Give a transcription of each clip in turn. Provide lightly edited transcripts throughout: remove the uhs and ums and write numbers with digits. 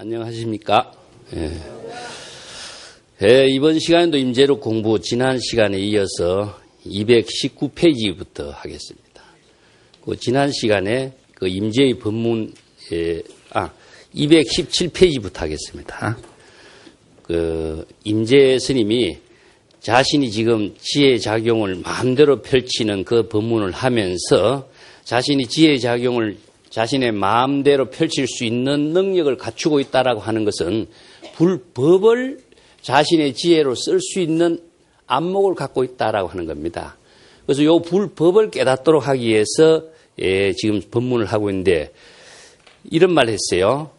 안녕하십니까? 이번 시간에도 임재록 공부 지난 시간에 이어서 219페이지부터 하겠습니다. 지난 시간에 임재의 법문 217페이지부터 하겠습니다. 임재 스님이 자신이 지금 지혜작용을 마음대로 펼치는 그 법문을 하면서 자신이 지혜작용을 자신의 마음대로 펼칠 수 있는 능력을 갖추고 있다라고 하는 것은 불법을 자신의 지혜로 쓸 수 있는 안목을 갖고 있다라고 하는 겁니다. 그래서 이 불법을 깨닫도록 하기 위해서 지금 법문을 하고 있는데 이런 말을 했어요.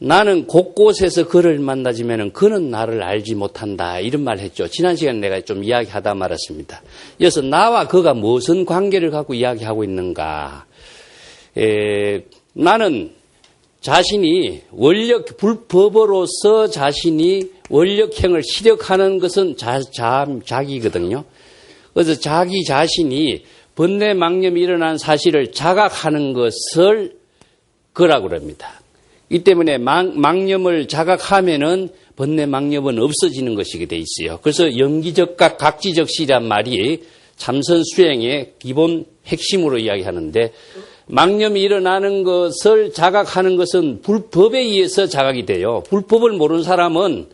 나는 곳곳에서 그를 만나지면 그는 나를 알지 못한다. 이런 말을 했죠. 지난 시간에 내가 좀 이야기하다 말았습니다. 이어서 나와 그가 무슨 관계를 갖고 이야기하고 있는가. 나는 자신이 불법으로서 자신이 원력행을 실력하는 것은 자기거든요. 그래서 자기 자신이 번뇌 망념이 일어난 사실을 자각하는 것을 그라고 합니다. 이 때문에 망념을 자각하면은 번뇌 망념은 없어지는 것이게 돼 있어요. 그래서 영기적각 각지적시란 말이 참선 수행의 기본 핵심으로 이야기하는데 망념이 일어나는 것을 자각하는 것은 불법에 의해서 자각이 돼요. 불법을 모르는 사람은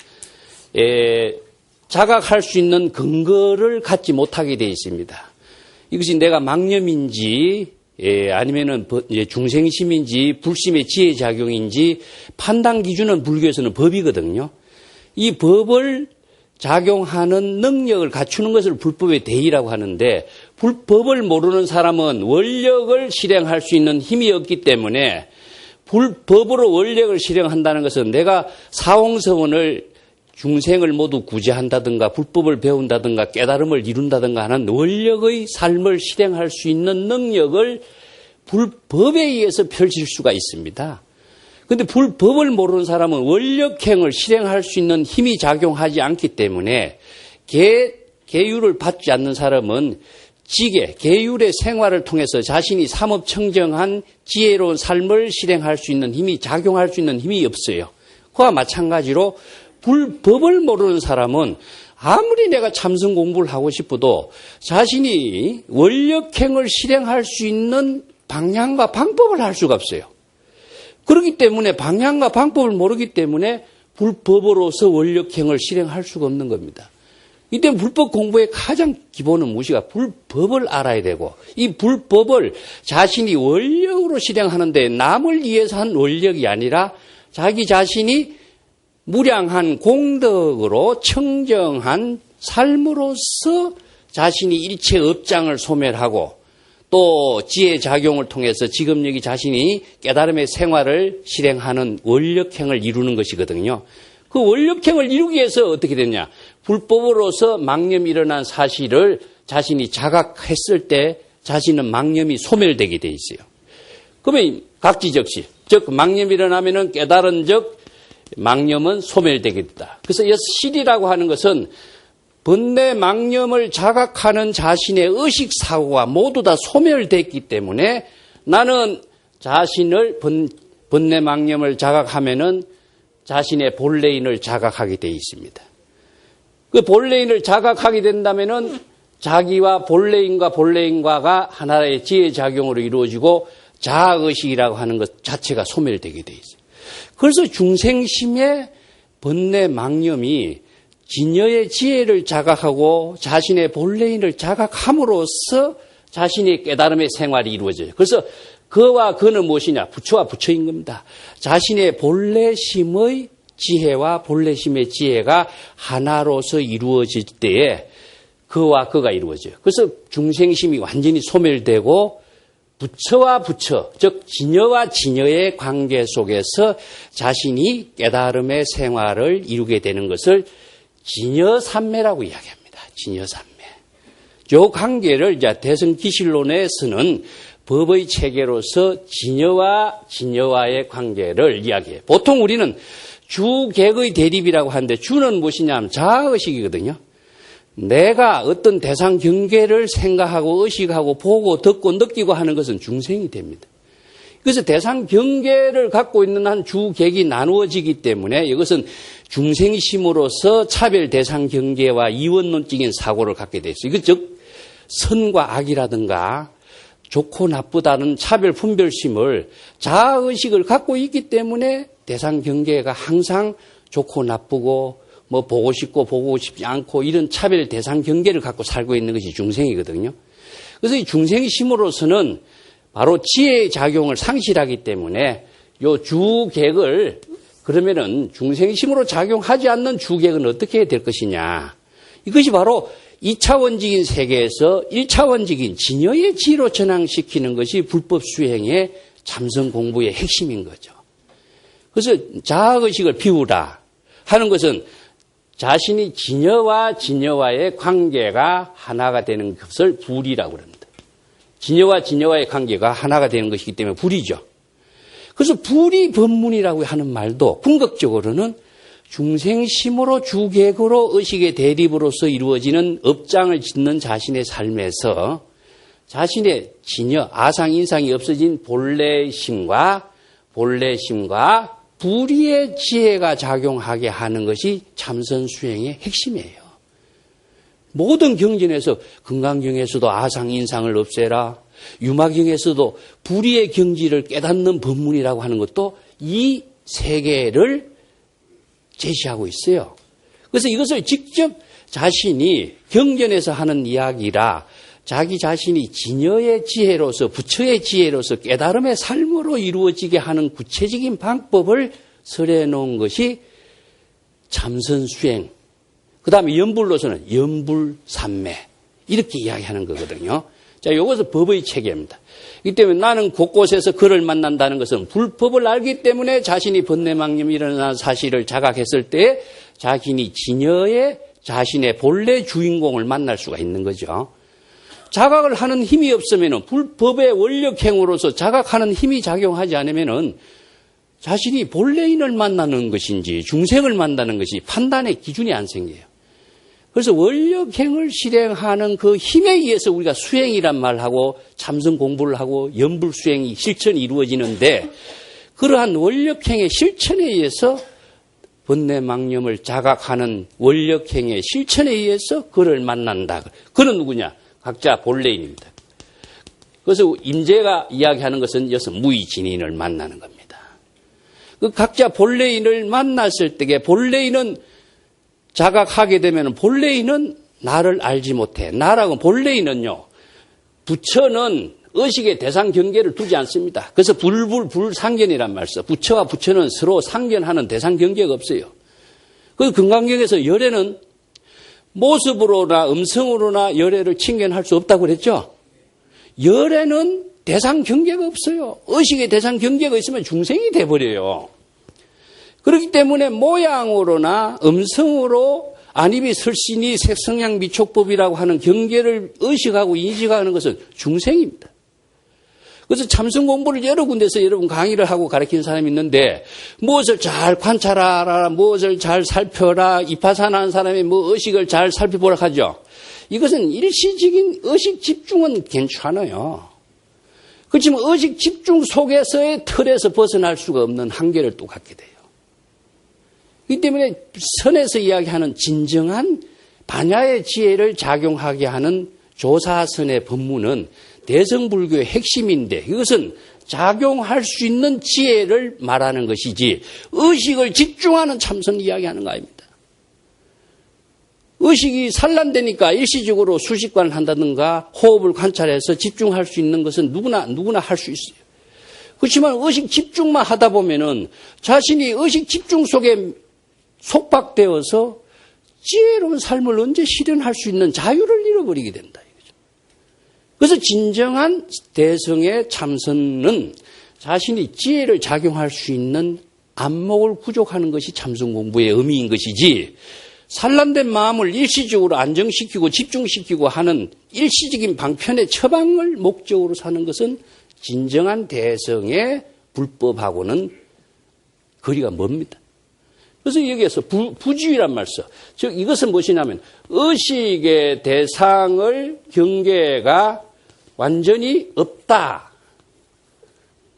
자각할 수 있는 근거를 갖지 못하게 돼 있습니다. 이것이 내가 망념인지 아니면은 중생심인지 불심의 지혜작용인지 판단 기준은 불교에서는 법이거든요. 이 법을 작용하는 능력을 갖추는 것을 불법의 대의라고 하는데 불법을 모르는 사람은 원력을 실행할 수 있는 힘이 없기 때문에 불법으로 원력을 실행한다는 것은 내가 사홍서원을 중생을 모두 구제한다든가 불법을 배운다든가 깨달음을 이룬다든가 하는 원력의 삶을 실행할 수 있는 능력을 불법에 의해서 펼칠 수가 있습니다. 그런데 불법을 모르는 사람은 원력행을 실행할 수 있는 힘이 작용하지 않기 때문에 계율을 받지 않는 사람은 계율의 생활을 통해서 자신이 삼업청정한 지혜로운 삶을 실행할 수 있는 힘이 작용할 수 있는 힘이 없어요. 그와 마찬가지로 불법을 모르는 사람은 아무리 내가 참선 공부를 하고 싶어도 자신이 원력행을 실행할 수 있는 방향과 방법을 할 수가 없어요. 그렇기 때문에 방향과 방법을 모르기 때문에 불법으로서 원력행을 실행할 수가 없는 겁니다. 이때 불법 공부의 가장 기본은 무엇이가 불법을 알아야 되고 이 불법을 자신이 원력으로 실행하는데 남을 위해서 한 원력이 아니라 자기 자신이 무량한 공덕으로 청정한 삶으로서 자신이 일체 업장을 소멸하고 또 지혜작용을 통해서 지금 여기 자신이 깨달음의 생활을 실행하는 원력행을 이루는 것이거든요. 그 원력행을 이루기 위해서 어떻게 되냐? 불법으로서 망념이 일어난 사실을 자신이 자각했을 때 자신은 망념이 소멸되게 돼 있어요. 그러면 각지적시, 즉 망념이 일어나면은 깨달은 적 망념은 소멸되게 된다. 그래서 실이라고 하는 것은 번뇌 망념을 자각하는 자신의 의식사고가 모두 다 소멸됐기 때문에 나는 자신을 번뇌 망념을 자각하면은 자신의 본래인을 자각하게 되어 있습니다. 그 본래인을 자각하게 된다면은 자기와 본래인과가 하나의 지혜작용으로 이루어지고 자아의식이라고 하는 것 자체가 소멸되게 되어 있어요. 그래서 중생심의 번뇌 망념이 진여의 지혜를 자각하고 자신의 본래인을 자각함으로써 자신의 깨달음의 생활이 이루어져요. 그래서 그와 그는 무엇이냐? 부처와 부처인 겁니다. 자신의 본래심의 지혜와 본래심의 지혜가 하나로서 이루어질 때에 그와 그가 이루어져요. 그래서 중생심이 완전히 소멸되고 부처와 부처, 즉 진여와 진여의 관계 속에서 자신이 깨달음의 생활을 이루게 되는 것을 진여삼매라고 이야기합니다. 진여삼매. 이 관계를 대승기실론에서는 법의 체계로서 진여와 진여와의 관계를 이야기해요. 보통 우리는 주객의 대립이라고 하는데 주는 무엇이냐 하면 자아의식이거든요. 내가 어떤 대상 경계를 생각하고 의식하고 보고 듣고 느끼고 하는 것은 중생이 됩니다. 그래서 대상 경계를 갖고 있는 한 주객이 나누어지기 때문에 이것은 중생심으로서 차별 대상 경계와 이원론적인 사고를 갖게 돼 있어요. 즉 선과 악이라든가 좋고 나쁘다는 차별 분별심을 자아의식을 갖고 있기 때문에 대상 경계가 항상 좋고 나쁘고 뭐 보고 싶고 보고 싶지 않고 이런 차별 대상 경계를 갖고 살고 있는 것이 중생이거든요. 그래서 이 중생심으로서는 바로 지혜의 작용을 상실하기 때문에 요 주객을 그러면은 중생심으로 작용하지 않는 주객은 어떻게 될 것이냐. 이것이 바로 2차원적인 세계에서 1차원적인 진여의 지혜로 전환시키는 것이 불법 수행의 참선 공부의 핵심인 거죠. 그래서 자아의식을 비우라 하는 것은 자신이 진여와 진여와의 관계가 하나가 되는 것을 불이라고 합니다. 진여와 진여와의 관계가 하나가 되는 것이기 때문에 불이죠. 그래서 불이 법문이라고 하는 말도 궁극적으로는 중생심으로 주객으로 의식의 대립으로서 이루어지는 업장을 짓는 자신의 삶에서 자신의 진여, 아상, 인상이 없어진 본래심과 불의의 지혜가 작용하게 하는 것이 참선 수행의 핵심이에요. 모든 경전에서 금강경에서도 아상, 인상을 없애라. 유마경에서도 불의의 경지를 깨닫는 법문이라고 하는 것도 이 세계를 제시하고 있어요. 그래서 이것을 직접 자신이 경전에서 하는 이야기라 자기 자신이 진여의 지혜로서 부처의 지혜로서 깨달음의 삶으로 이루어지게 하는 구체적인 방법을 설해 놓은 것이 참선 수행. 그 다음에 연불로서는 연불삼매. 이렇게 이야기하는 거거든요. 자, 이것은 법의 체계입니다. 이 때문에 나는 곳곳에서 그를 만난다는 것은 불법을 알기 때문에 자신이 번뇌망념이 일어나는 사실을 자각했을 때 자신이 진여의 자신의 본래 주인공을 만날 수가 있는 거죠. 자각을 하는 힘이 없으면 불법의 원력행으로서 자각하는 힘이 작용하지 않으면 자신이 본래인을 만나는 것인지 중생을 만나는 것이 판단의 기준이 안 생겨요. 그래서 원력행을 실행하는 그 힘에 의해서 우리가 수행이란 말하고 참선 공부를 하고 연불수행이 실천이 이루어지는데 그러한 원력행의 실천에 의해서 번뇌망념을 자각하는 원력행의 실천에 의해서 그를 만난다. 그는 누구냐? 각자 본래인입니다. 그래서 임재가 이야기하는 것은 여기서 무의진인을 만나는 겁니다. 그 각자 본래인을 만났을 때에 본래인은 자각하게 되면 본래인은 나를 알지 못해. 나라고 본래인은요. 부처는 의식의 대상 경계를 두지 않습니다. 그래서 불상견이란 말 써. 부처와 부처는 서로 상견하는 대상 경계가 없어요. 그 금강경에서 열애는 모습으로나 음성으로나 열애를 칭견할 수 없다고 그랬죠. 열애는 대상 경계가 없어요. 의식의 대상 경계가 있으면 중생이 돼버려요. 그렇기 때문에 모양으로나 음성으로 안입이 설신이 색성양 미촉법이라고 하는 경계를 의식하고 인식하는 것은 중생입니다. 그래서 참선 공부를 여러 군데서 여러분 강의를 하고 가르치는 사람이 있는데 무엇을 잘 관찰하라, 무엇을 잘 살펴라, 이파사나하는 사람이 뭐 의식을 잘 살펴보라 하죠. 이것은 일시적인 의식 집중은 괜찮아요. 그렇지만 의식 집중 속에서의 틀에서 벗어날 수가 없는 한계를 또 갖게 돼요. 이 때문에 선에서 이야기하는 진정한 반야의 지혜를 작용하게 하는 조사선의 법문은 대성불교의 핵심인데 이것은 작용할 수 있는 지혜를 말하는 것이지 의식을 집중하는 참선 이야기하는 거 아닙니다. 의식이 산란되니까 일시적으로 수식관을 한다든가 호흡을 관찰해서 집중할 수 있는 것은 누구나 할 수 있어요. 그렇지만 의식 집중만 하다 보면은 자신이 의식 집중 속에 속박되어서 지혜로운 삶을 언제 실현할 수 있는 자유를 잃어버리게 된다. 이거죠. 그래서 진정한 대성의 참선은 자신이 지혜를 작용할 수 있는 안목을 구족하는 것이 참선 공부의 의미인 것이지 산란된 마음을 일시적으로 안정시키고 집중시키고 하는 일시적인 방편의 처방을 목적으로 사는 것은 진정한 대성의 불법하고는 거리가 멉니다. 그래서 여기에서 부주의란 말 써. 즉 이것은 무엇이냐면 의식의 대상을 경계가 완전히 없다.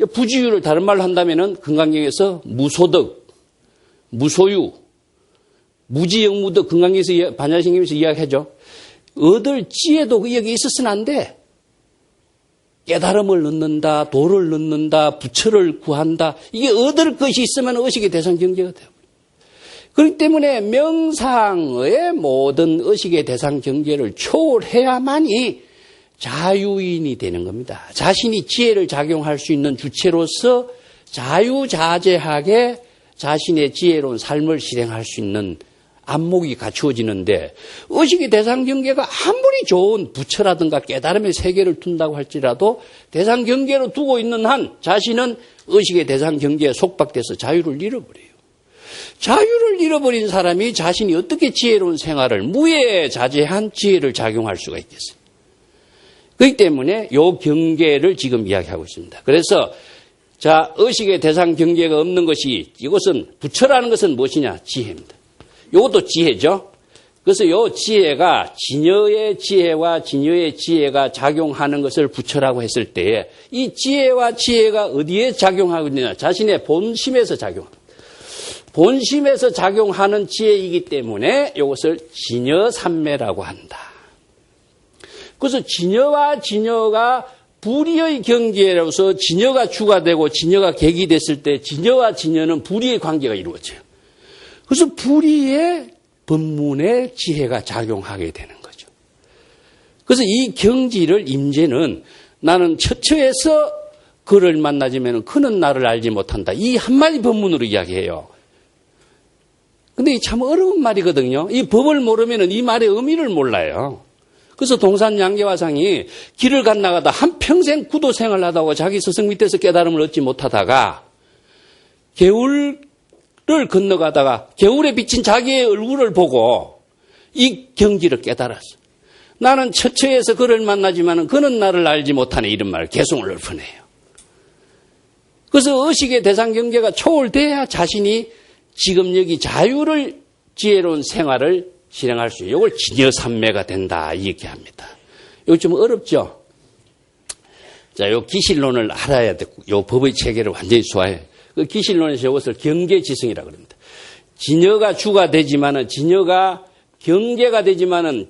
부주의를 다른 말로 한다면은 금강경에서 무소득, 무소유, 무지영무득 금강경에서 반야신경에서 이야기하죠. 얻을 지혜도 여기 있었으면 안 돼. 깨달음을 얻는다, 도를 얻는다, 부처를 구한다. 이게 얻을 것이 있으면 의식의 대상 경계가 돼요. 그렇기 때문에 명상의 모든 의식의 대상 경계를 초월해야만이 자유인이 되는 겁니다. 자신이 지혜를 작용할 수 있는 주체로서 자유자재하게 자신의 지혜로운 삶을 실행할 수 있는 안목이 갖추어지는데 의식의 대상 경계가 아무리 좋은 부처라든가 깨달음의 세계를 둔다고 할지라도 대상 경계로 두고 있는 한 자신은 의식의 대상 경계에 속박돼서 자유를 잃어버려요. 자유를 잃어버린 사람이 자신이 어떻게 지혜로운 생활을 무예자재한 지혜를 작용할 수가 있겠어요. 그렇기 때문에 이 경계를 지금 이야기하고 있습니다. 그래서 자, 의식의 대상 경계가 없는 것이 이것은 부처라는 것은 무엇이냐? 지혜입니다. 이것도 지혜죠. 그래서 이 지혜가 진여의 지혜와 진여의 지혜가 작용하는 것을 부처라고 했을 때에 이 지혜와 지혜가 어디에 작용하고 있느냐? 자신의 본심에서 작용합니다. 본심에서 작용하는 지혜이기 때문에 이것을 진여삼매라고 한다. 그래서 진여와 진여가 불의의 경계로서 진여가 주가 되고 진여가 객이 됐을 때 진여와 진여는 불의의 관계가 이루어져요. 그래서 불의의 법문의 지혜가 작용하게 되는 거죠. 그래서 이 경지를 임재는 나는 처처에서 그를 만나지면 그는 나를 알지 못한다. 이 한마디 법문으로 이야기해요. 근데 이 참 어려운 말이거든요. 이 법을 모르면 이 말의 의미를 몰라요. 그래서 동산 양계화상이 길을 건너가다 한평생 구도생활을 하다가 자기 스승 밑에서 깨달음을 얻지 못하다가 개울을 건너가다가 개울에 비친 자기의 얼굴을 보고 이 경지를 깨달았어. 나는 처처에서 그를 만나지만 그는 나를 알지 못하네. 이런 말을 개송을 읊어내요. 그래서 의식의 대상 경계가 초월돼야 자신이 지금 여기 자유를 지혜로운 생활을 실행할 수 있어요. 이걸 진여삼매가 된다 이렇게 합니다. 이거 좀 어렵죠? 자, 요 기실론을 알아야 되고 요 법의 체계를 완전히 소화해. 그 기실론에서 이것을 경계지성이라고 합니다. 진여가 주가 되지만은 진여가 경계가 되지만은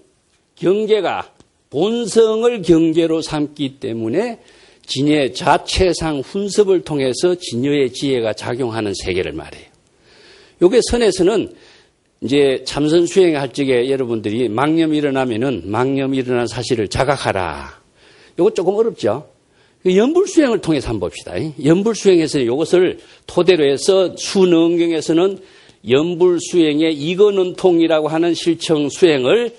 경계가 본성을 경계로 삼기 때문에 진여의 자체상 훈습을 통해서 진여의 지혜가 작용하는 세계를 말해요. 요게 선에서는 이제 참선 수행할 적에 여러분들이 망념이 일어나면은 망념이 일어난 사실을 자각하라. 요거 조금 어렵죠? 연불 수행을 통해서 한번 봅시다. 연불 수행에서는 이것을 토대로 해서 수능경에서는 연불 수행의 이건은통이라고 하는 실청 수행을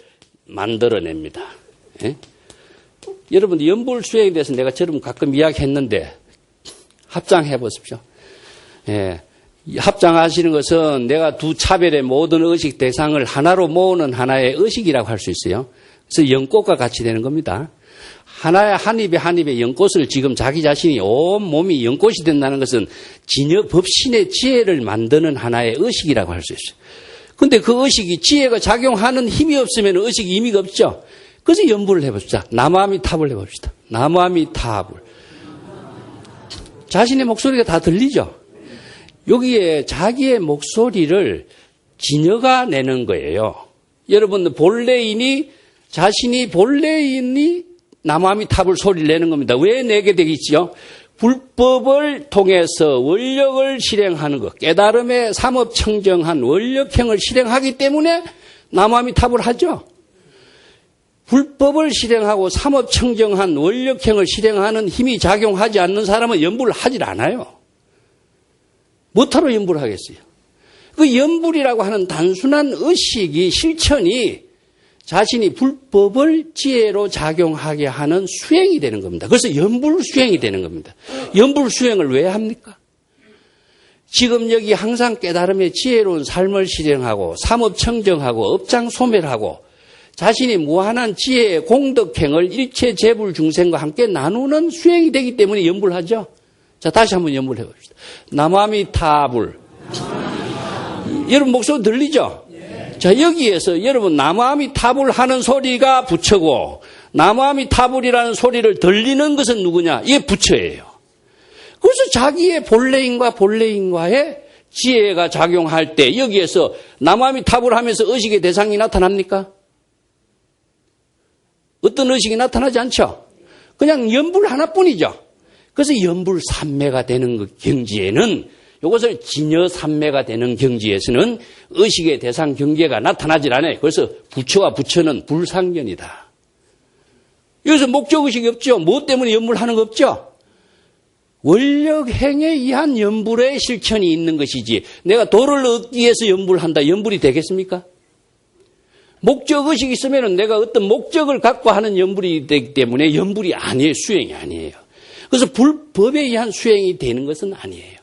만들어냅니다. 예? 여러분들 연불 수행에 대해서 내가 저럼 가끔 이야기했는데 합장해 보십시오. 예. 합장하시는 것은 내가 두 차별의 모든 의식 대상을 하나로 모으는 하나의 의식이라고 할 수 있어요. 그래서 연꽃과 같이 되는 겁니다. 하나의 한 입에 연꽃을 지금 자기 자신이 온 몸이 연꽃이 된다는 것은 법신의 지혜를 만드는 하나의 의식이라고 할 수 있어요. 그런데 그 의식이 지혜가 작용하는 힘이 없으면 의식이 의미가 없죠. 그래서 연불을 해봅시다. 나무아미타불 해봅시다. 나무아미타불. 자신의 목소리가 다 들리죠. 여기에 자기의 목소리를 진여가 내는 거예요. 여러분 본래인이 나무아미타불 소리를 내는 겁니다. 왜 내게 되겠지요? 불법을 통해서 원력을 실행하는 것, 깨달음의 삼업청정한 원력행을 실행하기 때문에 나무아미타불 하죠. 불법을 실행하고 삼업청정한 원력행을 실행하는 힘이 작용하지 않는 사람은 연불을 하질 않아요. 뭐하러 연불을 하겠어요? 그 연불이라고 하는 단순한 의식이 실천이 자신이 불법을 지혜로 작용하게 하는 수행이 되는 겁니다. 그래서 연불 수행이 되는 겁니다. 연불 수행을 왜 합니까? 지금 여기 항상 깨달음의 지혜로운 삶을 실행하고 삼업청정하고 업장소멸하고 자신이 무한한 지혜의 공덕행을 일체 재불 중생과 함께 나누는 수행이 되기 때문에 연불하죠. 자, 다시 한번 연불해 봅시다. 나무아미타불. 여러분 목소리 들리죠? 자, 여기에서 여러분 나무아미타불 하는 소리가 부처고 나무아미타불이라는 소리를 들리는 것은 누구냐? 이게 부처예요. 그래서 자기의 본래인과의 지혜가 작용할 때 여기에서 남함이 탑을 하면서 의식의 대상이 나타납니까? 어떤 의식이 나타나지 않죠? 그냥 연불 하나뿐이죠. 그래서 연불 삼매가 되는 경지에는 이것을 진여 삼매가 되는 경지에서는 의식의 대상 경계가 나타나질 않아요. 그래서 부처와 부처는 불상견이다. 여기서 목적의식이 없죠. 무엇 때문에 연불하는 거 없죠? 원력행에 의한 연불의 실천이 있는 것이지 내가 도를 얻기 위해서 연불한다. 연불이 되겠습니까? 목적의식이 있으면 내가 어떤 목적을 갖고 하는 연불이 되기 때문에 연불이 아니에요. 수행이 아니에요. 그래서 불법에 의한 수행이 되는 것은 아니에요.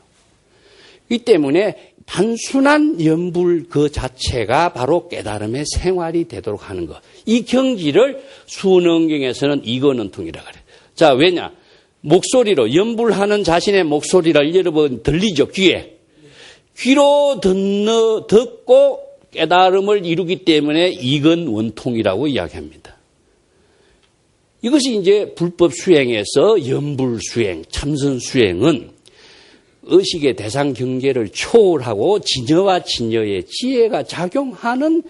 이 때문에 단순한 연불 그 자체가 바로 깨달음의 생활이 되도록 하는 것. 이 경지를 수능경에서는 이건원통이라고 그래요. 자, 왜냐? 목소리로 연불하는 자신의 목소리를 여러분 들리죠? 귀로 듣고 깨달음을 이루기 때문에 이건원통이라고 이야기합니다. 이것이 이제 불법 수행에서 연불 수행, 참선 수행은 의식의 대상 경계를 초월하고 진여와 진여의 지혜가 작용하는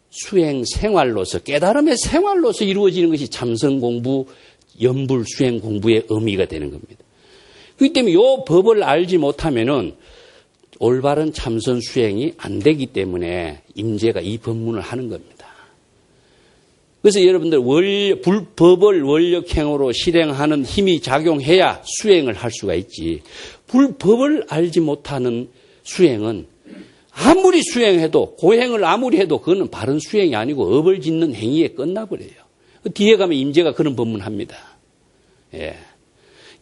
수행 생활로서 깨달음의 생활로서 이루어지는 것이 참선 공부, 연불 수행 공부의 의미가 되는 겁니다. 그렇기 때문에 이 법을 알지 못하면은 올바른 참선 수행이 안 되기 때문에 임재가 이 법문을 하는 겁니다. 그래서 여러분들 불법을 원력행으로 실행하는 힘이 작용해야 수행을 할 수가 있지. 불법을 알지 못하는 수행은 아무리 수행해도 고행을 아무리 해도 그거는 바른 수행이 아니고 업을 짓는 행위에 끝나버려요. 뒤에 가면 임재가 그런 법문합니다. 예.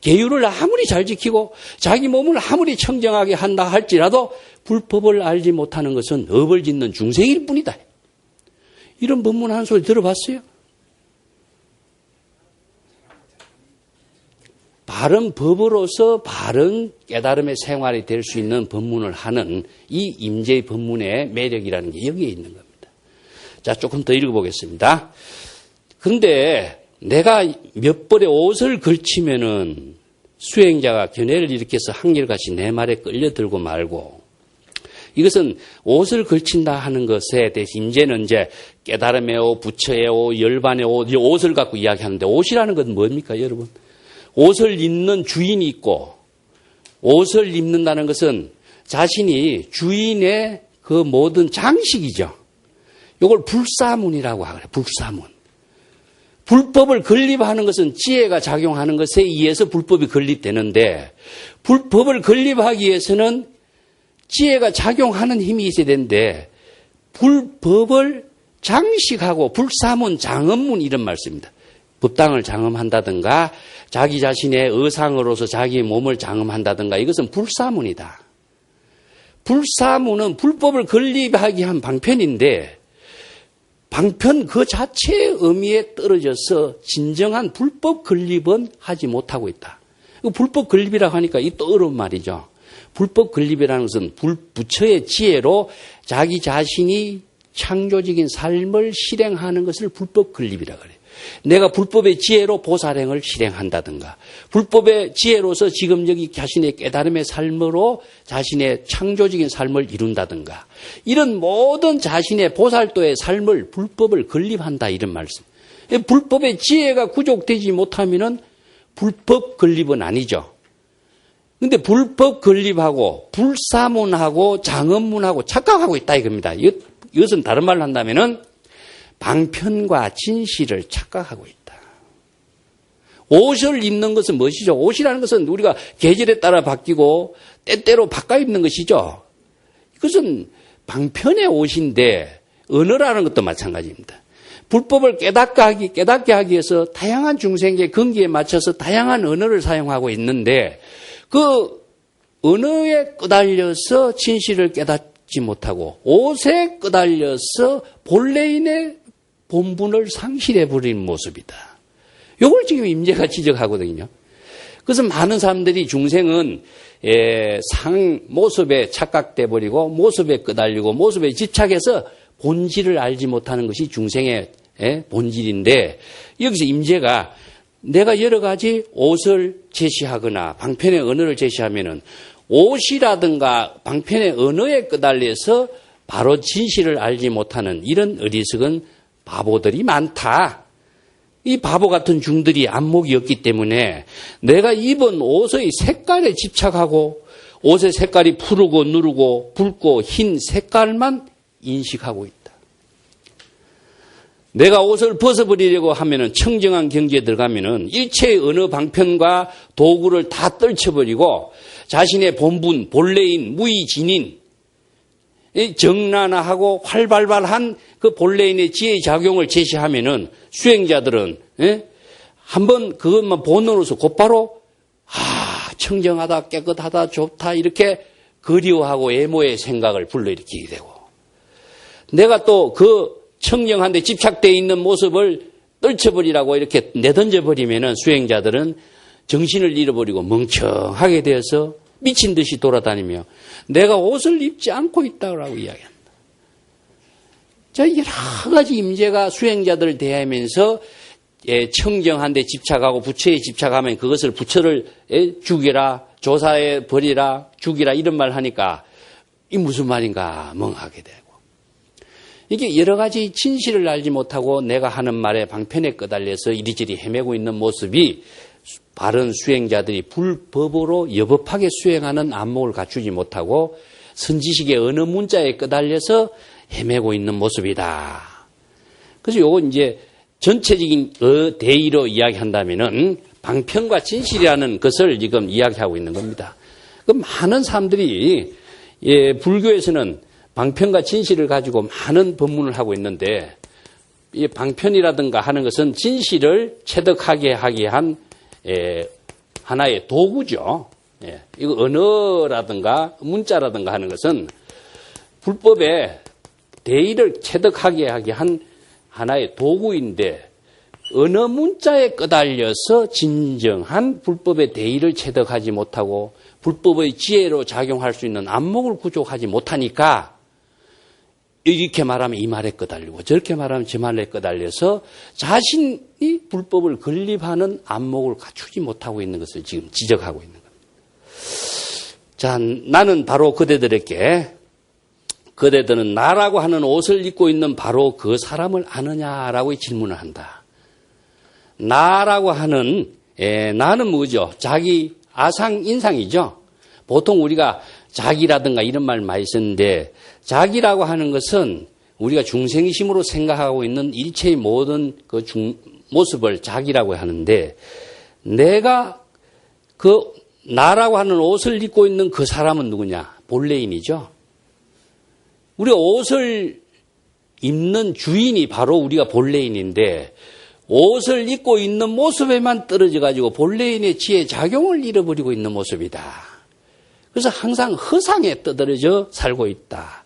계율을 아무리 잘 지키고 자기 몸을 아무리 청정하게 한다 할지라도 불법을 알지 못하는 것은 업을 짓는 중생일 뿐이다. 이런 법문 한 소리 들어봤어요? 바른 법으로서 바른 깨달음의 생활이 될 수 있는 법문을 하는 이 임재의 법문의 매력이라는 게 여기에 있는 겁니다. 자, 조금 더 읽어보겠습니다. 그런데 내가 몇 벌의 옷을 걸치면은 수행자가 견해를 일으켜서 한결같이 내 말에 끌려들고 말고 이것은 옷을 걸친다 하는 것에 대해서 임재는 이제 깨달음의 옷, 부처의 옷, 열반의 옷, 이 옷을 갖고 이야기하는데 옷이라는 건 뭡니까, 여러분? 옷을 입는 주인이 있고 옷을 입는다는 것은 자신이 주인의 그 모든 장식이죠. 이걸 불사문이라고 하거든요. 불사문. 불법을 건립하는 것은 지혜가 작용하는 것에 의해서 불법이 건립되는데 불법을 건립하기 위해서는 지혜가 작용하는 힘이 있어야 되는데 불법을 장식하고 불사문, 장엄문 이런 말씀입니다. 법당을 장엄한다든가 자기 자신의 의상으로서 자기의 몸을 장엄한다든가 이것은 불사문이다. 불사문은 불법을 건립하기 위한 방편인데 방편 그 자체의 의미에 떨어져서 진정한 불법 건립은 하지 못하고 있다. 불법 건립이라고 하니까 이 또 어려운 말이죠. 불법 건립이라는 것은 부처의 지혜로 자기 자신이 창조적인 삶을 실행하는 것을 불법 건립이라고 그래요. 내가 불법의 지혜로 보살행을 실행한다든가 불법의 지혜로서 지금 여기 자신의 깨달음의 삶으로 자신의 창조적인 삶을 이룬다든가 이런 모든 자신의 보살도의 삶을 불법을 건립한다 이런 말씀. 불법의 지혜가 구족되지 못하면은 불법 건립은 아니죠. 근데 불법 건립하고 불사문하고 장엄문하고 착각하고 있다 이겁니다. 이것은 다른 말로 한다면은 방편과 진실을 착각하고 있다. 옷을 입는 것은 무엇이죠? 옷이라는 것은 우리가 계절에 따라 바뀌고 때때로 바꿔 입는 것이죠. 이것은 방편의 옷인데 언어라는 것도 마찬가지입니다. 불법을 깨닫게 하기 위해서 다양한 중생의 근기에 맞춰서 다양한 언어를 사용하고 있는데 그 언어에 끄달려서 진실을 깨닫지 못하고 옷에 끄달려서 본래인의 본분을 상실해버리는 모습이다. 이걸 지금 임재가 지적하거든요. 그래서 많은 사람들이 중생은 모습에 착각돼버리고 모습에 끄달리고 모습에 집착해서 본질을 알지 못하는 것이 중생의 본질인데 여기서 임재가 내가 여러 가지 옷을 제시하거나 방편의 언어를 제시하면은 옷이라든가 방편의 언어에 끄달려서 바로 진실을 알지 못하는 이런 어리석은 바보들이 많다. 이 바보 같은 중들이 안목이 없기 때문에 내가 입은 옷의 색깔에 집착하고 옷의 색깔이 푸르고 누르고 붉고 흰 색깔만 인식하고 있다. 내가 옷을 벗어버리려고 하면은 청정한 경지에 들어가면은 일체의 언어 방편과 도구를 다 떨쳐버리고 자신의 본분, 본래인, 무의진인, 정란하고 활발한 그 본래인의 지혜의 작용을 제시하면은 수행자들은 한번 그것만 본으로서 곧바로 청정하다, 깨끗하다, 좋다 이렇게 그리워하고 애모의 생각을 불러일으키게 되고 내가 또 그 청정한데 집착되어 있는 모습을 떨쳐버리라고 이렇게 내던져버리면은 수행자들은 정신을 잃어버리고 멍청하게 되어서 미친 듯이 돌아다니며 내가 옷을 입지 않고 있다고 이야기합니다. 자, 여러 가지 임재가 수행자들을 대하면서 청정한 데 집착하고 부처에 집착하면 그것을 부처를 죽이라, 조사해 버리라, 죽이라 이런 말 하니까 이 무슨 말인가 멍하게 되고 이게 여러 가지 진실을 알지 못하고 내가 하는 말에 방편에 끄달려서 이리저리 헤매고 있는 모습이 바른 수행자들이 불법으로 여법하게 수행하는 안목을 갖추지 못하고 선지식의 어느 문자에 끄달려서 헤매고 있는 모습이다. 그래서 요거 이제 전체적인 대의로 이야기한다면은 방편과 진실이라는 것을 지금 이야기하고 있는 겁니다. 그 많은 사람들이 불교에서는 방편과 진실을 가지고 많은 법문을 하고 있는데 이 방편이라든가 하는 것은 진실을 체득하게 하기 위한 하나의 도구죠. 이거 언어라든가 문자라든가 하는 것은 불법의 대의를 체득하게 하기 위한 하나의 도구인데 어느 문자에 끄달려서 진정한 불법의 대의를 체득하지 못하고 불법의 지혜로 작용할 수 있는 안목을 구족하지 못하니까 이렇게 말하면 이 말에 끄달리고 저렇게 말하면 저 말에 끄달려서 자신이 불법을 건립하는 안목을 갖추지 못하고 있는 것을 지금 지적하고 있는 겁니다. 자, 나는 바로 그대들에게 그대들은 나라고 하는 옷을 입고 있는 바로 그 사람을 아느냐라고 질문을 한다. 나라고 하는 나는 뭐죠? 자기 아상인상이죠. 보통 우리가 자기라든가 이런 말 많이 쓰는데 자기라고 하는 것은 우리가 중생심으로 생각하고 있는 일체의 모든 그 모습을 자기라고 하는데 내가 그 나라고 하는 옷을 입고 있는 그 사람은 누구냐? 본래인이죠. 우리가 옷을 입는 주인이 바로 우리가 본래인인데 옷을 입고 있는 모습에만 떨어져 가지고 본래인의 지혜 작용을 잃어버리고 있는 모습이다. 그래서 항상 허상에 떠들어져 살고 있다.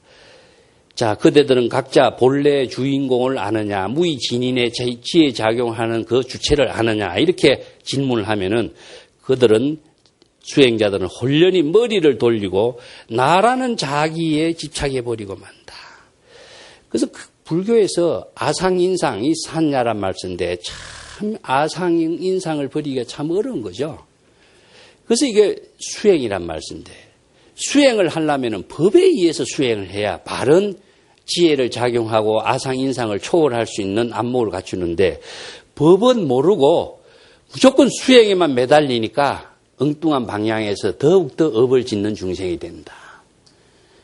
자, 그대들은 각자 본래 주인공을 아느냐, 무의진인의 지혜 작용하는 그 주체를 아느냐 이렇게 질문을 하면은 그들은 수행자들은 홀연히 머리를 돌리고 나라는 자기에 집착해버리고 만다. 그래서 그 불교에서 아상인상이 산야란 말 쓰는데 참 아상인상을 버리기가 참 어려운 거죠. 그래서 이게 수행이란 말 쓰는데 수행을 하려면 법에 의해서 수행을 해야 바른 지혜를 작용하고 아상인상을 초월할 수 있는 안목을 갖추는데 법은 모르고 무조건 수행에만 매달리니까 엉뚱한 방향에서 더욱더 업을 짓는 중생이 된다.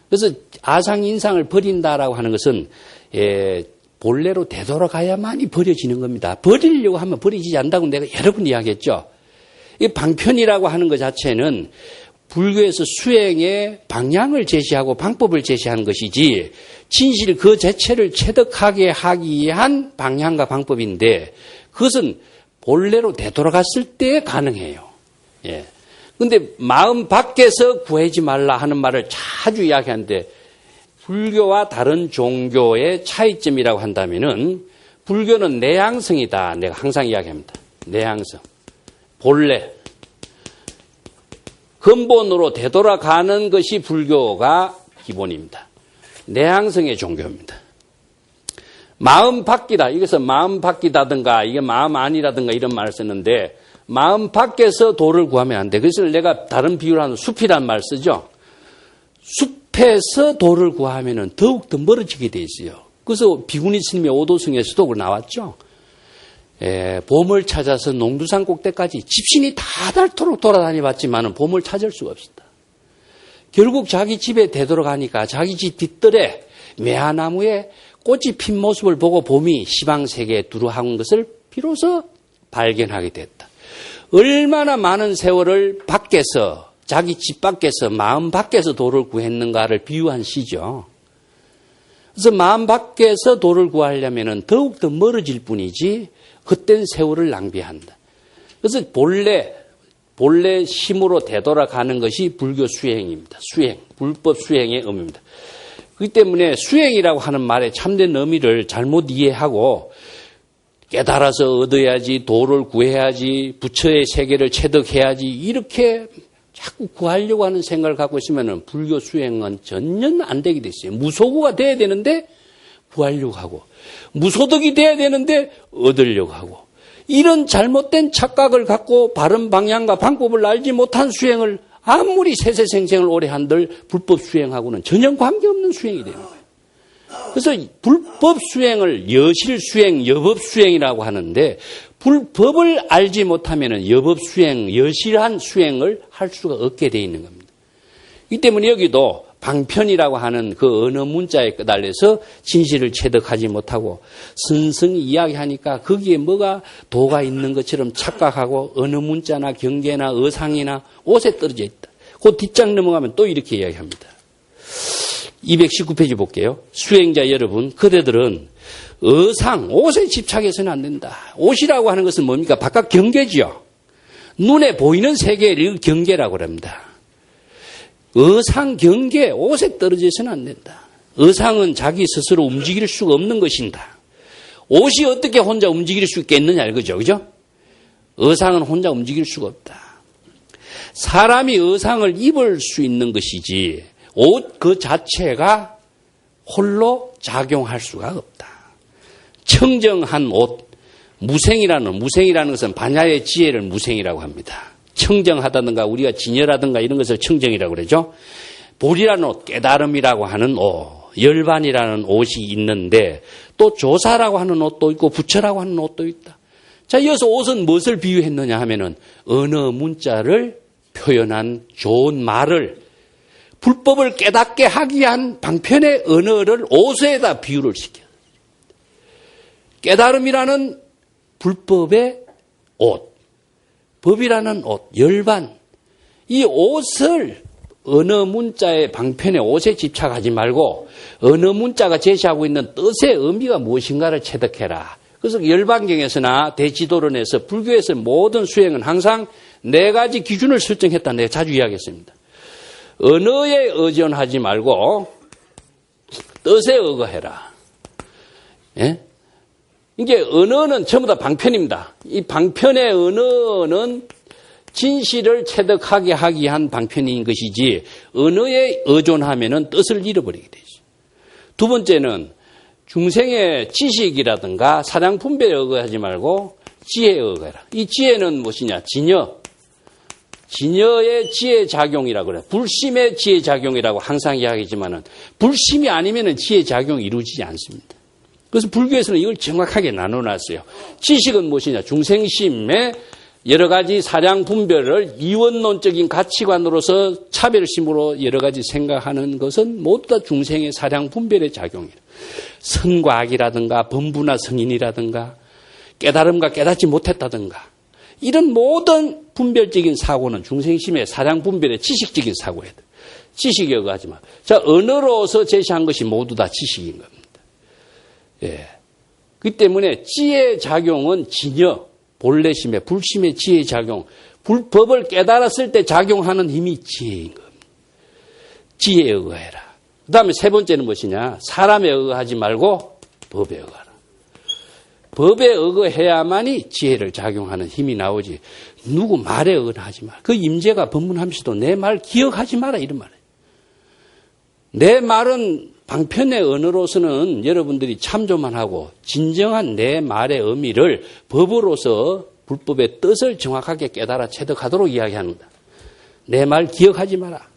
그래서 아상인상을 버린다라고 하는 것은 본래로 되돌아가야만이 버려지는 겁니다. 버리려고 하면 버리지 않는다고 내가 여러 번 이야기했죠. 이 방편이라고 하는 것 자체는 불교에서 수행의 방향을 제시하고 방법을 제시하는 것이지 진실 그 자체를 체득하게 하기 위한 방향과 방법인데 그것은 본래로 되돌아갔을 때 가능해요. 그런데 마음 밖에서 구하지 말라 하는 말을 자주 이야기하는데 불교와 다른 종교의 차이점이라고 한다면은 불교는 내향성이다. 내가 항상 이야기합니다. 내향성. 본래. 근본으로 되돌아가는 것이 불교가 기본입니다. 내향성의 종교입니다. 마음 바뀌다. 이것은 마음 바뀌다든가 이게 마음 아니라든가 이런 말을 썼는데 마음 밖에서 도를 구하면 안 돼. 그래서 내가 다른 비유를 하는 숲이란 말 쓰죠. 숲에서 도를 구하면 더욱더 멀어지게 돼 있어요. 그래서 비구니 스님의 오도승에서도 나왔죠. 봄을 찾아서 농두산 꼭대까지 집신이 다 닳도록 돌아다녀봤지만 봄을 찾을 수가 없었다. 결국 자기 집에 되돌아가니까 자기 집 뒷뜰에 매화나무에 꽃이 핀 모습을 보고 봄이 시방세계에 두루한 것을 비로소 발견하게 됐다. 얼마나 많은 세월을 밖에서 자기 집 밖에서 마음 밖에서 도를 구했는가를 비유한 시죠. 그래서 마음 밖에서 도를 구하려면 더욱더 멀어질 뿐이지 헛된 세월을 낭비한다. 그래서 본래 힘으로 되돌아가는 것이 불교 수행입니다. 수행, 불법 수행의 의미입니다. 그렇기 때문에 수행이라고 하는 말의 참된 의미를 잘못 이해하고 깨달아서 얻어야지, 도를 구해야지, 부처의 세계를 체득해야지 이렇게 자꾸 구하려고 하는 생각을 갖고 있으면 불교 수행은 전혀 안 되게 돼 있어요. 무소구가 돼야 되는데 구하려고 하고 무소득이 돼야 되는데 얻으려고 하고 이런 잘못된 착각을 갖고 바른 방향과 방법을 알지 못한 수행을 아무리 세세생생을 오래 한들 불법 수행하고는 전혀 관계없는 수행이 되는 거예요. 그래서 불법 수행을 여실 수행, 여법 수행이라고 하는데 불법을 알지 못하면 여법 수행, 여실한 수행을 할 수가 없게 돼 있는 겁니다. 이 때문에 여기도 방편이라고 하는 그 언어 문자에 끄달려서 진실을 체득하지 못하고 선성히 이야기하니까 거기에 뭐가 도가 있는 것처럼 착각하고 언어 문자나 경계나 어상이나 옷에 떨어져 있다. 그 뒷장 넘어가면 또 이렇게 이야기합니다. 219페이지 볼게요. 수행자 여러분, 그대들은 어상, 옷에 집착해서는 안 된다. 옷이라고 하는 것은 뭡니까? 바깥 경계지요. 눈에 보이는 세계를 경계라고 합니다. 어상, 경계, 옷에 떨어져서는 안 된다. 어상은 자기 스스로 움직일 수가 없는 것인다. 옷이 어떻게 혼자 움직일 수 있겠느냐 이거죠. 그죠? 어상은 혼자 움직일 수가 없다. 사람이 어상을 입을 수 있는 것이지 옷 그 자체가 홀로 작용할 수가 없다. 청정한 옷, 무생이라는 것은 반야의 지혜를 무생이라고 합니다. 청정하다든가 우리가 진여라든가 이런 것을 청정이라고 그러죠. 보리라는 옷, 깨달음이라고 하는 옷, 열반이라는 옷이 있는데 또 조사라고 하는 옷도 있고 부처라고 하는 옷도 있다. 자, 여기서 옷은 무엇을 비유했느냐 하면은 언어 문자를 표현한 좋은 말을 불법을 깨닫게 하기 위한 방편의 언어를 옷에다 비유를 시켜요. 깨달음이라는 불법의 옷, 법이라는 옷, 열반, 이 옷을 언어 문자의 방편의 옷에 집착하지 말고 언어 문자가 제시하고 있는 뜻의 의미가 무엇인가를 체득해라. 그래서 열반경에서나 대지도론에서 불교에서 모든 수행은 항상 네 가지 기준을 설정했다. 내가 자주 이야기했습니다. 언어에 의존하지 말고 뜻에 의거해라. 예? 이게 언어는 전부 다 방편입니다. 이 방편의 언어는 진실을 체득하게 하기 위한 방편인 것이지 언어에 의존하면은 뜻을 잃어버리게 되죠. 두 번째는 중생의 지식이라든가 사량 분별에 의거하지 말고 지혜에 의거해라. 이 지혜는 무엇이냐? 진여의 지혜 작용이라고 그래요. 불심의 지혜 작용이라고 항상 이야기하지만은 불심이 아니면은 지혜 작용이 이루어지지 않습니다. 그래서 불교에서는 이걸 정확하게 나눠놨어요. 지식은 무엇이냐? 중생심의 여러 가지 사량 분별을 이원론적인 가치관으로서 차별심으로 여러 가지 생각하는 것은 모두 다 중생의 사량 분별의 작용이에요. 선과 악이라든가 범부나 성인이라든가 깨달음과 깨닫지 못했다든가 이런 모든 분별적인 사고는 중생심의 사량 분별의 지식적인 사고예요. 지식에 의하지 마. 자, 언어로서 제시한 것이 모두 다 지식인 겁니다. 예. 그렇기 때문에 지혜 작용은 진여, 본래심의 불심의 지혜 작용, 불법을 깨달았을 때 작용하는 힘이 지혜인 겁니다. 지혜에 의해라. 그 다음에 세 번째는 무엇이냐? 사람에 의하지 말고 법에 의하라. 법에 의거해야만이 지혜를 작용하는 힘이 나오지. 누구 말에 의하지 마라. 그 임재가 법문하면서도 내 말 기억하지 마라 이런 말이에요. 내 말은 방편의 언어로서는 여러분들이 참조만 하고 진정한 내 말의 의미를 법으로서 불법의 뜻을 정확하게 깨달아 체득하도록 이야기합니다. 내 말 기억하지 마라.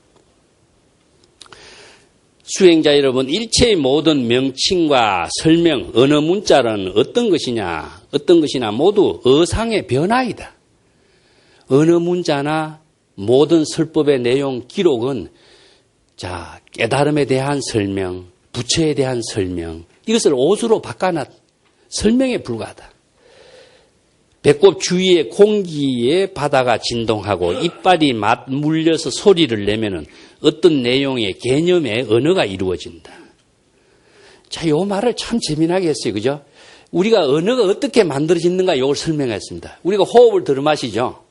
수행자 여러분, 일체의 모든 명칭과 설명, 언어 문자는 어떤 것이나 모두 어상의 변화이다. 언어 문자나 모든 설법의 내용, 기록은 깨달음에 대한 설명, 부처에 대한 설명, 이것을 옷으로 바꿔놨 설명에 불과하다. 배꼽 주위의 공기에 바다가 진동하고 이빨이 맞물려서 소리를 내면은 어떤 내용의 개념의 언어가 이루어진다. 자, 요 말을 참 재미나게 했어요. 그죠? 우리가 언어가 어떻게 만들어지는가 이걸 설명했습니다. 우리가 호흡을 들이마시죠.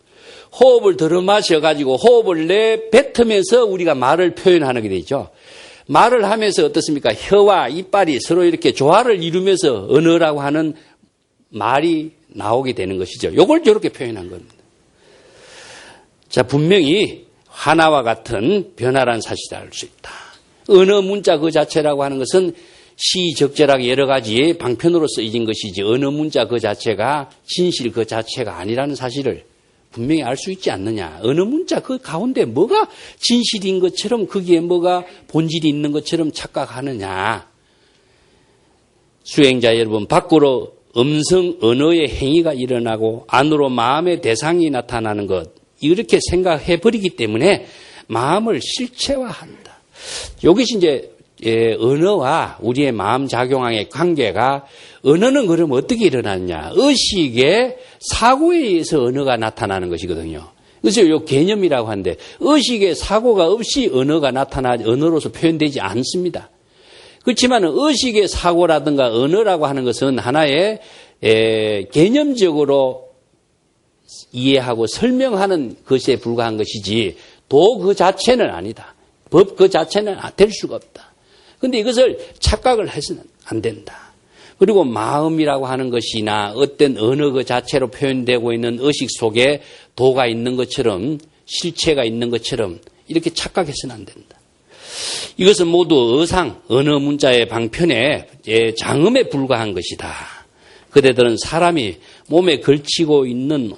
호흡을 들이마셔가지고 호흡을 내뱉으면서 우리가 말을 표현하는 게 되죠. 말을 하면서 어떻습니까? 혀와 이빨이 서로 이렇게 조화를 이루면서 언어라고 하는 말이 나오게 되는 것이죠. 요걸 저렇게 표현한 겁니다. 자, 분명히 하나와 같은 변화라는 사실을 알 수 있다. 언어 문자 그 자체라고 하는 것은 시적절하게 여러 가지 방편으로 쓰여진 것이지 언어 문자 그 자체가 진실 그 자체가 아니라는 사실을 분명히 알 수 있지 않느냐. 언어 문자 그 가운데 뭐가 진실인 것처럼 거기에 뭐가 본질이 있는 것처럼 착각하느냐. 수행자 여러분, 밖으로 음성 언어의 행위가 일어나고 안으로 마음의 대상이 나타나는 것, 이렇게 생각해 버리기 때문에 마음을 실체화한다. 여기서 이제 언어와 우리의 마음 작용의 관계가, 언어는 그럼 어떻게 일어나느냐. 의식의 사고에 의해서 언어가 나타나는 것이거든요. 그래서 이 개념이라고 하는데 의식의 사고가 없이 언어가 언어로서 표현되지 않습니다. 그렇지만 의식의 사고라든가 언어라고 하는 것은 하나의 개념적으로 이해하고 설명하는 것에 불과한 것이지 도 그 자체는 아니다. 법 그 자체는 될 수가 없다. 그런데 이것을 착각을 해서는 안 된다. 그리고 마음이라고 하는 것이나 어떤 언어 그 자체로 표현되고 있는 의식 속에 도가 있는 것처럼 실체가 있는 것처럼 이렇게 착각해서는 안 된다. 이것은 모두 어상, 언어 문자의 방편에 장음에 불과한 것이다. 그대들은 사람이 몸에 걸치고 있는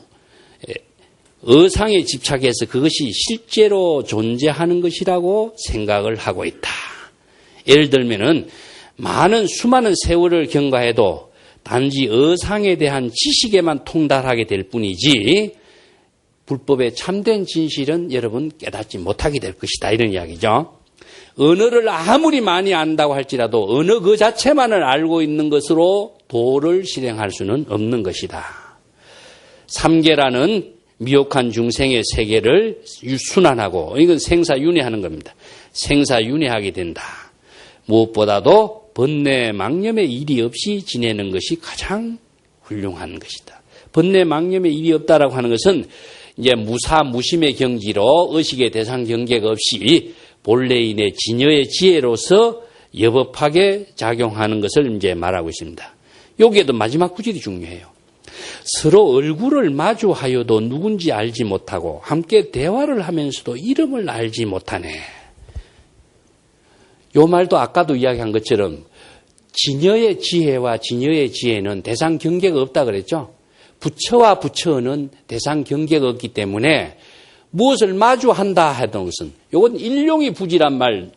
어상에 집착해서 그것이 실제로 존재하는 것이라고 생각을 하고 있다. 예를 들면은 많은 수많은 세월을 경과해도 단지 어상에 대한 지식에만 통달하게 될 뿐이지 불법의 참된 진실은 여러분 깨닫지 못하게 될 것이다. 이런 이야기죠. 언어를 아무리 많이 안다고 할지라도 언어 그 자체만을 알고 있는 것으로 도를 실행할 수는 없는 것이다. 삼계라는 미혹한 중생의 세계를 순환하고, 이건 생사윤회하는 겁니다. 생사윤회하게 된다. 무엇보다도 번뇌 망념의 일이 없이 지내는 것이 가장 훌륭한 것이다. 번뇌 망념의 일이 없다라고 하는 것은 이제 무사 무심의 경지로 의식의 대상 경계가 없이 본래인의 진여의 지혜로서 여법하게 작용하는 것을 이제 말하고 있습니다. 여기에도 마지막 구절이 중요해요. 서로 얼굴을 마주하여도 누군지 알지 못하고 함께 대화를 하면서도 이름을 알지 못하네. 요 말도 아까도 이야기한 것처럼 진여의 지혜와 진여의 지혜는 대상 경계가 없다 그랬죠. 부처와 부처는 대상 경계가 없기 때문에 무엇을 마주한다 하던 것은, 이건 일용이 부지란 말,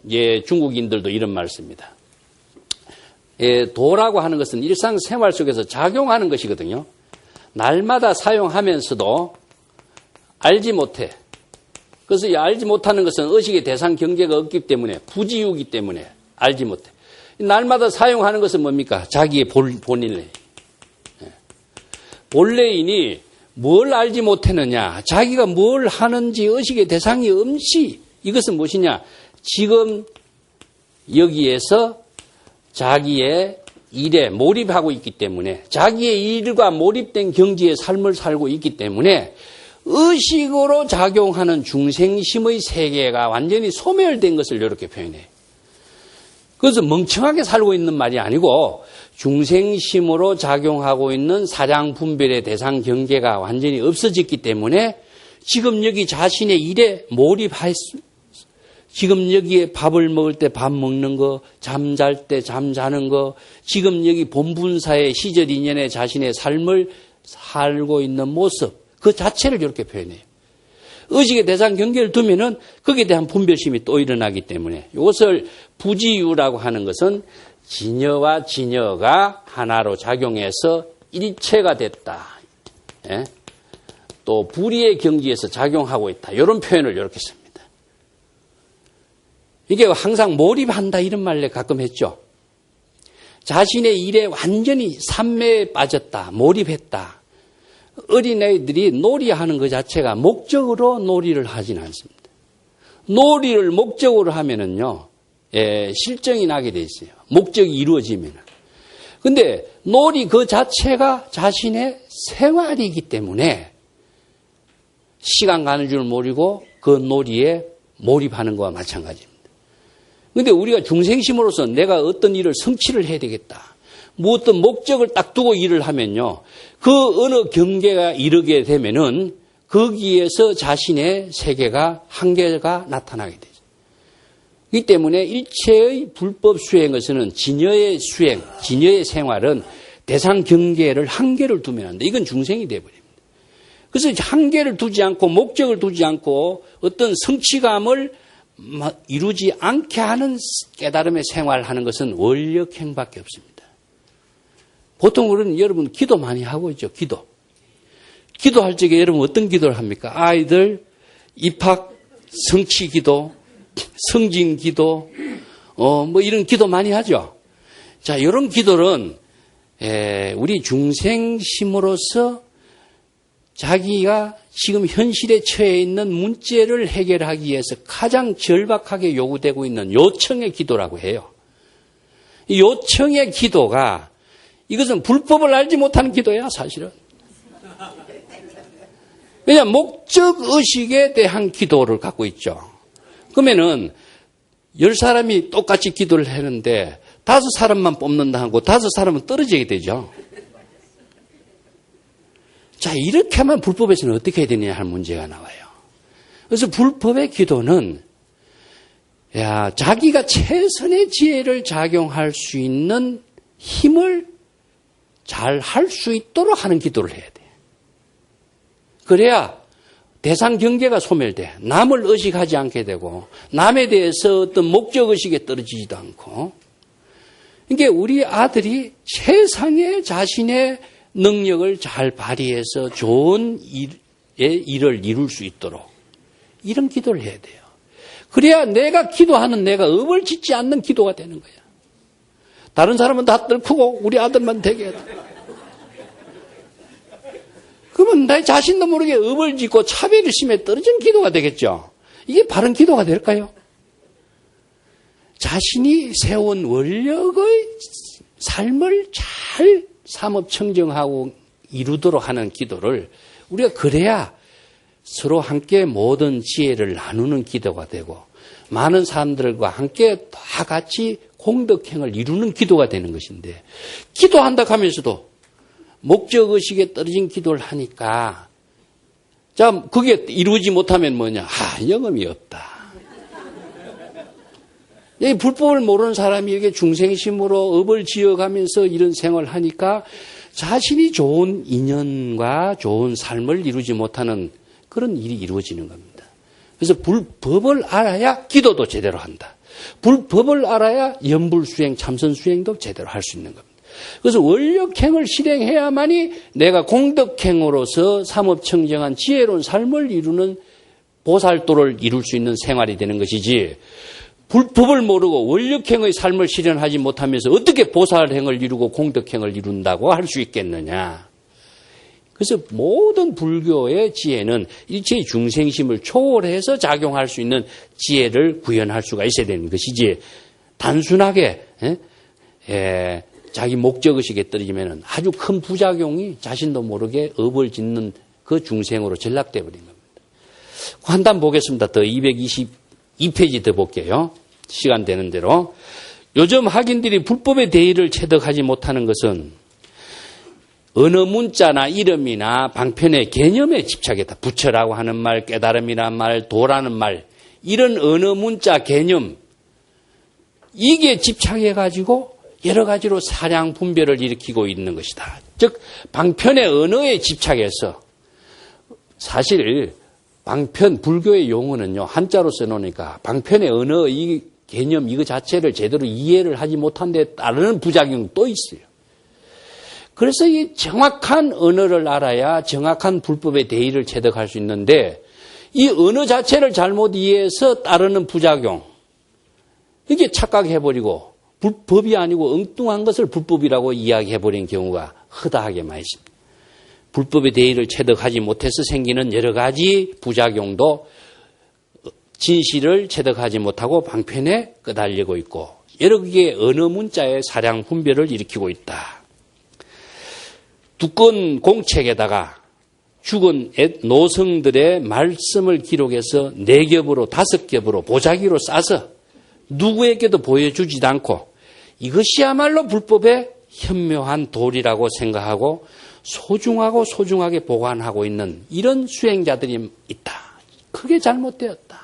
중국인들도 이런 말 씁니다. 도라고 하는 것은 일상생활 속에서 작용하는 것이거든요. 날마다 사용하면서도 알지 못해. 그래서 알지 못하는 것은 의식의 대상 경계가 없기 때문에, 부지유기 때문에 알지 못해. 날마다 사용하는 것은 뭡니까? 자기의 본인의. 본래인이 뭘 알지 못했느냐, 자기가 뭘 하는지 의식의 대상이 없이, 이것은 무엇이냐, 지금 여기에서 자기의 일에 몰입하고 있기 때문에, 자기의 일과 몰입된 경지의 삶을 살고 있기 때문에 의식으로 작용하는 중생심의 세계가 완전히 소멸된 것을 이렇게 표현해요. 그래서 멍청하게 살고 있는 말이 아니고 중생심으로 작용하고 있는 사량 분별의 대상 경계가 완전히 없어졌기 때문에 지금 여기 자신의 일에 몰입할 지금 여기에 밥을 먹을 때 밥 먹는 거, 잠잘 때 잠자는 거, 지금 여기 본분사의 시절 인연의 자신의 삶을 살고 있는 모습, 그 자체를 이렇게 표현해요. 의식의 대상 경계를 두면은 거기에 대한 분별심이 또 일어나기 때문에 이것을 부지유라고 하는 것은 진여와 진여가 하나로 작용해서 일체가 됐다. 예? 또 불의의 경지에서 작용하고 있다. 이런 표현을 이렇게 씁니다. 이게 항상 몰입한다 이런 말을 가끔 했죠. 자신의 일에 완전히 삼매에 빠졌다. 몰입했다. 어린애들이 놀이하는 것 자체가 목적으로 놀이를 하진 않습니다. 놀이를 목적으로 하면은요, 실정이 나게 돼 있어요. 목적이 이루어지면은. 근데 놀이 그 자체가 자신의 생활이기 때문에 시간 가는 줄 모르고 그 놀이에 몰입하는 것과 마찬가지입니다. 근데 우리가 중생심으로서 내가 어떤 일을 성취를 해야 되겠다. 뭐 어떤 목적을 딱 두고 일을 하면요. 그 어느 경계가 이르게 되면은 거기에서 자신의 세계가 한계가 나타나게 되죠. 그렇기 때문에 일체의 불법 수행에서는 진여의 수행, 진여의 생활은 대상 경계를 한계를 두면 안 돼. 이건 중생이 되어버립니다. 그래서 한계를 두지 않고 목적을 두지 않고 어떤 성취감을 이루지 않게 하는 깨달음의 생활하는 것은 원력행밖에 없습니다. 보통 우리는 여러분 기도 많이 하고 있죠. 기도할 적에 여러분 어떤 기도를 합니까? 아이들 입학 성취 기도, 성진 기도, 뭐 이런 기도 많이 하죠. 자, 이런 기도는 우리 중생심으로서 자기가 지금 현실에 처해 있는 문제를 해결하기 위해서 가장 절박하게 요구되고 있는 요청의 기도라고 해요. 이 요청의 기도가 이것은 불법을 알지 못하는 기도야, 사실은. 왜냐하면 목적의식에 대한 기도를 갖고 있죠. 그러면은 10사람이 똑같이 기도를 하는데 5사람만 뽑는다 하고 5사람은 떨어지게 되죠. 자, 이렇게 하면 불법에서는 어떻게 해야 되느냐 할 문제가 나와요. 그래서 불법의 기도는 자기가 최선의 지혜를 작용할 수 있는 힘을 잘 할 수 있도록 하는 기도를 해야 돼. 그래야 대상 경계가 소멸돼. 남을 의식하지 않게 되고 남에 대해서 어떤 목적의식에 떨어지지도 않고. 그러니까 우리 아들이 최상의 자신의 능력을 잘 발휘해서 좋은 일을 이룰 수 있도록 이런 기도를 해야 돼요. 그래야 내가 기도하는 내가 업을 짓지 않는 기도가 되는 거야. 다른 사람은 다 뜰크고 우리 아들만 되게 해야 돼. 그러면 내 자신도 모르게 업을 짓고 차별이 심해 떨어진 기도가 되겠죠. 이게 바른 기도가 될까요? 자신이 세운 원력의 삶을 잘 삼업청정하고 이루도록 하는 기도를 우리가 그래야 서로 함께 모든 지혜를 나누는 기도가 되고 많은 사람들과 함께 다 같이 공덕행을 이루는 기도가 되는 것인데 기도한다 하면서도 목적의식에 떨어진 기도를 하니까 자, 그게 이루지 못하면 뭐냐? 영험이 없다. 이 불법을 모르는 사람이 이렇게 중생심으로 업을 지어가면서 이런 생활을 하니까 자신이 좋은 인연과 좋은 삶을 이루지 못하는 그런 일이 이루어지는 겁니다. 그래서 불법을 알아야 기도도 제대로 한다. 불법을 알아야 연불수행, 참선수행도 제대로 할 수 있는 겁니다. 그래서 원력행을 실행해야만이 내가 공덕행으로서 삼업청정한 지혜로운 삶을 이루는 보살도를 이룰 수 있는 생활이 되는 것이지 불법을 모르고 원력행의 삶을 실현하지 못하면서 어떻게 보살행을 이루고 공덕행을 이룬다고 할 수 있겠느냐. 그래서 모든 불교의 지혜는 일체의 중생심을 초월해서 작용할 수 있는 지혜를 구현할 수가 있어야 되는 것이지 단순하게 자기 목적의식에 떨어지면 아주 큰 부작용이 자신도 모르게 업을 짓는 그 중생으로 전락되어 버린 겁니다. 한 단 보겠습니다. 더 222페이지 더 볼게요. 시간 되는 대로. 요즘 학인들이 불법의 대의를 체득하지 못하는 것은 어느 문자나 이름이나 방편의 개념에 집착했다. 부처라고 하는 말, 깨달음이라는 말, 도라는 말 이런 언어 문자 개념, 이게 집착해가지고 여러 가지로 사량 분별을 일으키고 있는 것이다. 즉 방편의 언어에 집착해서, 사실 방편, 불교의 용어는요 한자로 써놓으니까 방편의 언어 이 개념 이거 자체를 제대로 이해를 하지 못한 데 따르는 부작용이 또 있어요. 그래서 이 정확한 언어를 알아야 정확한 불법의 대의를 체득할 수 있는데, 이 언어 자체를 잘못 이해해서 따르는 부작용, 이게 착각해버리고 불법이 아니고 엉뚱한 것을 불법이라고 이야기해버린 경우가 허다하게 많이 있습니다. 불법의 대의를 체득하지 못해서 생기는 여러 가지 부작용도 진실을 체득하지 못하고 방편에 끄달리고 있고, 여러 개의 언어 문자의 사량 분별을 일으키고 있다. 두꺼운 공책에다가 죽은 노성들의 말씀을 기록해서 4겹으로 5겹으로 보자기로 싸서 누구에게도 보여주지도 않고, 이것이야말로 불법의 현묘한 도리라고 생각하고 소중하게 보관하고 있는 이런 수행자들이 있다. 크게 잘못되었다.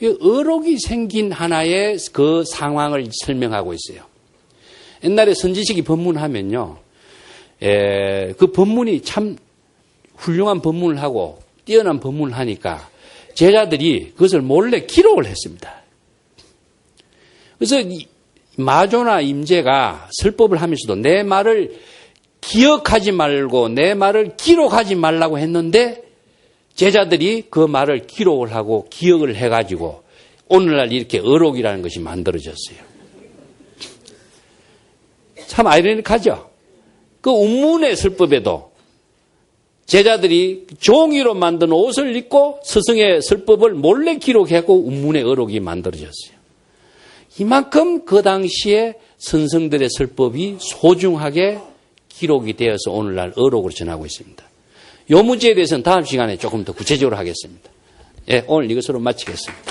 의록이 생긴 하나의 그 상황을 설명하고 있어요. 옛날에 선지식이 법문하면요, 그 법문이 참 훌륭한 법문을 하고 뛰어난 법문을 하니까 제자들이 그것을 몰래 기록을 했습니다. 그래서 마조나 임재가 설법을 하면서도 내 말을 기억하지 말고 내 말을 기록하지 말라고 했는데, 제자들이 그 말을 기록을 하고 기억을 해가지고 오늘날 이렇게 의록이라는 것이 만들어졌어요. 참 아이러니하죠. 그 운문의 설법에도 제자들이 종이로 만든 옷을 입고 스승의 설법을 몰래 기록하고 운문의 의록이 만들어졌어요. 이만큼 그 당시에 선성들의 설법이 소중하게 기록이 되어서 오늘날 의록으로 전하고 있습니다. 이 문제에 대해서는 다음 시간에 조금 더 구체적으로 하겠습니다. 예, 오늘 이것으로 마치겠습니다.